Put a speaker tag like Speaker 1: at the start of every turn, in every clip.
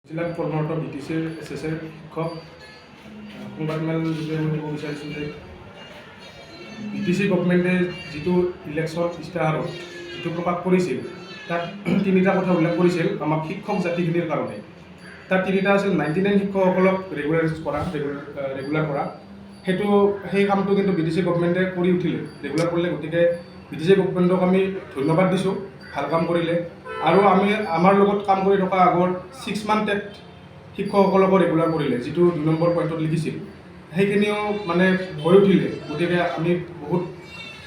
Speaker 1: জিলাত কৰ্মৰত BTCৰ SSR শিক্ষক সংবাদমেল যোগে মই ক'ব বিচাৰিছোঁ যে BTC গভৰ্ণমেণ্টে যিটো ইলেকশ্যন ইস্তাহাৰত যিটো প্ৰকাশ কৰিছিল তাত তিনিটা কথা উল্লেখ কৰিছিল আমাক শিক্ষক জাতিখিনিৰ কাৰণে। তাত তিনিটা আছিল 99 শিক্ষকসকলক ৰেগুলাৰ কৰা। সেই কামটো কিন্তু BTC গভৰ্ণমেণ্টে কৰি উঠিলে, ৰেগুলাৰ কৰিলে। গতিকে BTC গভৰ্ণমেণ্টক আমি ধন্যবাদ দিছোঁ, ভাল কাম কৰিলে। আৰু আমাৰ লগত কাম কৰি থকা আগৰ 6 মান্থ শিক্ষকসকলকো ৰেগুলাৰ কৰিলে, যিটো 2 নম্বৰ পইণ্টত লিখিছিল। সেইখিনিও মানে হৈ উঠিলে। গতিকে আমি বহুত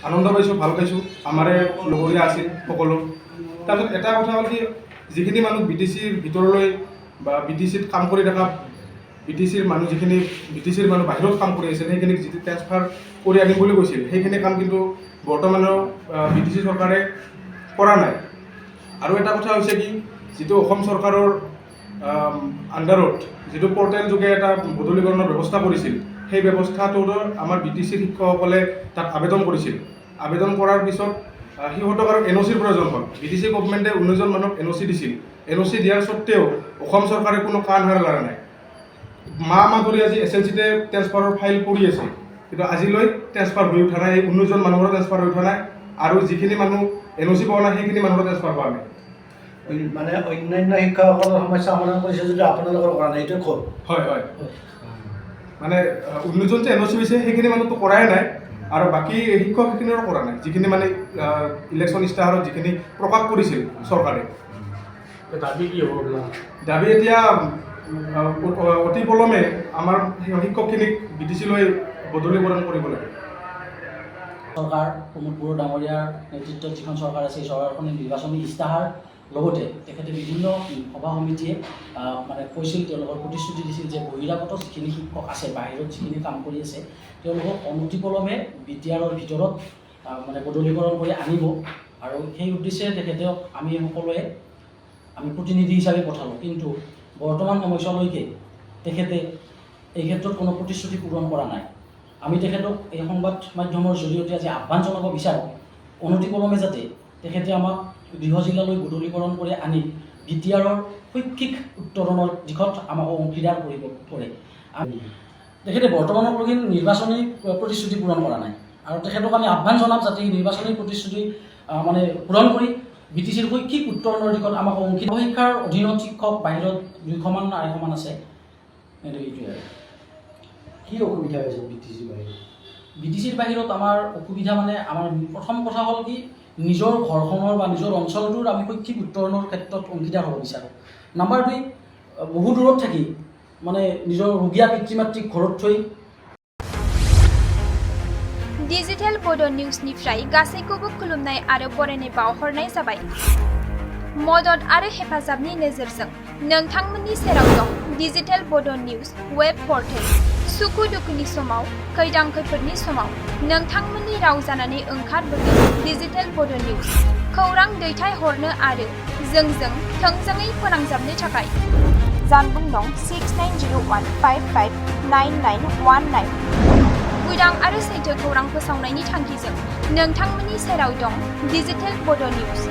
Speaker 1: আনন্দ পাইছোঁ, ভাল পাইছোঁ। আমাৰে লগৰীয়া আছিল সকলো। তাৰপিছত এটা কথা হ'ল কি, যিখিনি মানুহ BTCৰ ভিতৰলৈ বা BTCত কাম কৰি থকা BTCৰ মানুহ বাহিৰত কাম কৰি আছিল, সেইখিনিক যিটো ট্ৰেন্সফাৰ কৰি আনিম বুলি কৈছিল, সেইখিনি কাম কিন্তু বৰ্তমানেও BTC চৰকাৰে কৰা নাই। আৰু এটা কথা হৈছে কি, যিটো অসম চৰকাৰৰ আণ্ডাৰত যিটো পৰ্টেল যোগে এটা বদলীকৰণৰ ব্যৱস্থা কৰিছিল, সেই ব্যৱস্থাটোত আমাৰ BTCৰ শিক্ষকসকলে তাত আবেদন কৰিছিল। আবেদন কৰাৰ পিছত সিহঁতক আৰু NOCৰ প্ৰয়োজন হ'ল। BTC গভৰ্ণমেণ্টে 19 জন মানুহক NOC দিছিল। NOC দিয়াৰ স্বত্তেও অসম চৰকাৰে কোনো কাণ সাৰ কৰা নাই। মাহ ধৰি আজি SLCতে ট্ৰেন্সফাৰৰ ফাইল পৰি আছে, কিন্তু আজিলৈ ট্ৰেন্সফাৰ হৈ উঠা নাই। 19 জন মানুহৰ ট্ৰেন্সফাৰ হৈ উঠা নাই, আৰু যিখিনি মানুহ NOC পোৱা নাই সেইখিনি মানুহৰ ট্ৰেন্সফাৰ হোৱা নাই।
Speaker 2: মানে অন্যান্য শিক্ষকসকলৰ সমস্যা সমাধান কৰিছে যদি আপোনালোকৰ কৰা নাই, এইটো ক'ত?
Speaker 1: হয় হয়, মানে 19 জন যে NOC হৈছে সেইখিনি মানুহতো কৰাই নাই, আৰু বাকী শিক্ষকখিনিৰো কৰা নাই, যিখিনি মানে ইলেকশ্যন ইস্তাহাৰত যিখিনি প্ৰকাশ কৰিছিল চৰকাৰে।
Speaker 2: দাবী কি হ'ব?
Speaker 1: দাবী এতিয়া অতি পলমে আমাৰ শিক্ষকখিনিক BTCলৈ বদলীকৰণ কৰিব লাগে।
Speaker 3: চৰকাৰ প্ৰমোদ বড়ো ডাঙৰীয়াৰ নেতৃত্বত যিখন চৰকাৰ আছে, সেই চৰকাৰখনে নিৰ্বাচনী ইস্তাহাৰ লগতে তেখেতে বিভিন্ন সভা সমিতিয়ে মানে কৈছিল, তেওঁলোকৰ প্ৰতিশ্ৰুতি দিছিল যে বহিৰাগত যিখিনি শিক্ষক আছে, বাহিৰত যিখিনি কাম কৰি আছে, তেওঁলোকক অনতিপলমে BTRৰ ভিতৰত মানে বদলীকৰণ কৰি আনিব। আৰু সেই উদ্দেশ্যে তেখেতক আমি সকলোৱে প্ৰতিনিধি হিচাপে পঠালোঁ। কিন্তু বৰ্তমান সময়লৈকে তেখেতে এই ক্ষেত্ৰত কোনো প্ৰতিশ্ৰুতি পূৰণ কৰা নাই। আমি তেখেতক এই সংবাদ মাধ্যমৰ জৰিয়তে আজি আহ্বান জনাব বিচাৰোঁ, অনতিপলমে যাতে তেখেতে আমাক গৃহ জিলালৈ বদলীকৰণ কৰি আনি BTRৰ শৈক্ষিক উত্তৰণৰ দিশত আমাক অংশীদাৰ কৰিব পাৰে। তেখেতে বৰ্তমানলৈকে নিৰ্বাচনী প্ৰতিশ্ৰুতি পূৰণ কৰা নাই, আৰু তেখেতক আমি আহ্বান জনাম যাতে নিৰ্বাচনী প্ৰতিশ্ৰুতি মানে পূৰণ কৰি BTCৰ শৈক্ষিক উত্তৰণৰ দিশত আমাক অংশীদাৰ। শিক্ষাৰ অধীনত শিক্ষক বাহিৰত 200 মান 250 মান আছে। এইটোৱে
Speaker 2: কি অসুবিধা হৈছে BTCৰ বাহিৰত?
Speaker 3: BTCৰ বাহিৰত আমাৰ অসুবিধা মানে আমাৰ প্ৰথম কথা হ'ল কি, নিজৰ ঘৰখনৰ বা নিজৰ অঞ্চলটোৰ আমি শৈক্ষিক উত্তৰণৰ ক্ষেত্ৰত অংশীদাৰ হ'ব বিচাৰোঁ। নাম্বাৰ 2, বহু দূৰত থাকি মানে নিজৰ ৰোগীয়া পিতৃ মাতৃক ঘৰত থৈ।
Speaker 4: डिजिटेल बोडो निउजनिफ्राय गासैखौबो खुलुमनाय आरो बरायनाय बावहरनाय जाबाय। मदद आरो हेफाजाबनि नोजोरजों नोंथांमोननि सेराव दं digital Bodo news web portal. सुखु दुखुनि समाव, खैदां खैफोदनि समाव नोंथांमोननि राव जानानै ओंखारबोगोन डिजिटेल बोडो निउज। खौरां दैथायहरनो आरो जोंजों थोंजोङै फोनांजाबनो थाखाय जानबुं नं 6901559919। उदां आरो सैथो खौरां फोसावनायनि थांखिजों नोंथांमोननि सेराव दं डिजिटेल बोडो निउज।